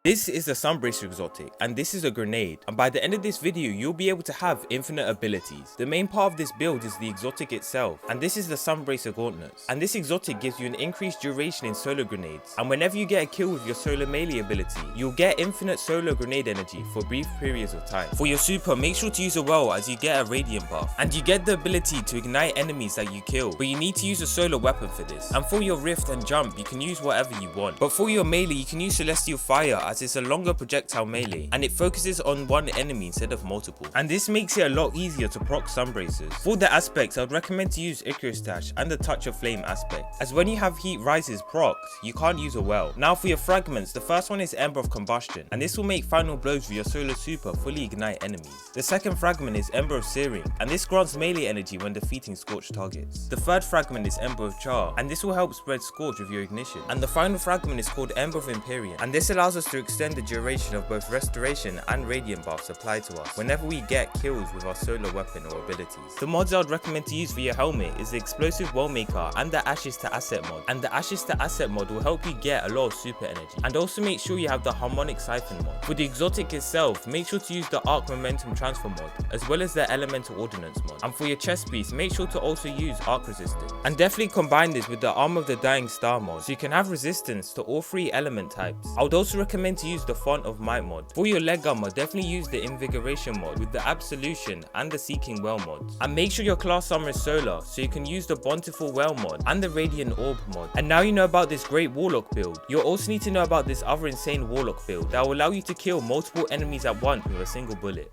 This is the sunbracer exotic, and this is a grenade, and by the end of this video you'll be able to have infinite abilities. The main part of this build is the exotic itself, and this is the sunbracer gauntlets, and this exotic gives you an increased duration in solo grenades, and whenever you get a kill with your solo melee ability, you'll get infinite solo grenade energy for brief periods of time. For your super, make sure to use a well as you get a radiant buff, and you get the ability to ignite enemies that you kill, but you need to use a solo weapon for this. And for your rift and jump, you can use whatever you want, but for your melee you can use celestial fire as it's a longer projectile melee, and it focuses on one enemy instead of multiple, and this makes it a lot easier to proc sunbracers. For the aspects, I would recommend to use Icarus dash and the touch of flame aspect, as when you have heat rises procced, you can't use a well. Now for your fragments, the first one is Ember of Combustion, and this will make final blows with your solo super fully ignite enemies. The second fragment is Ember of Searing, and this grants melee energy when defeating scorched targets. The third fragment is Ember of Char, and this will help spread scorch with your ignition. And the final fragment is called Ember of Empyrean, and this allows us to extend the duration of both restoration and radiant buffs applied to us whenever we get kills with our solo weapon or abilities. The mods I would recommend to use for your helmet is the Explosive Well Maker and the Ashes to Asset mod, and the Ashes to Asset mod will help you get a lot of super energy, and also make sure you have the Harmonic Siphon mod. For the exotic itself, make sure to use the Arc Momentum Transfer mod as well as the Elemental Ordnance mod, and for your chest piece, make sure to also use Arc Resistance, and definitely combine this with the Arm of the Dying Star mod so you can have resistance to all three element types. I would also recommend to use the Font of Might mod. For your leg armor, definitely use the Invigoration mod with the Absolution and the Seeking Well mods, and make sure your class armor is solar so you can use the Bountiful Well mod and the Radiant Orb mod. And now you know about this great Warlock build, you'll also need to know about this other insane Warlock build that will allow you to kill multiple enemies at once with a single bullet.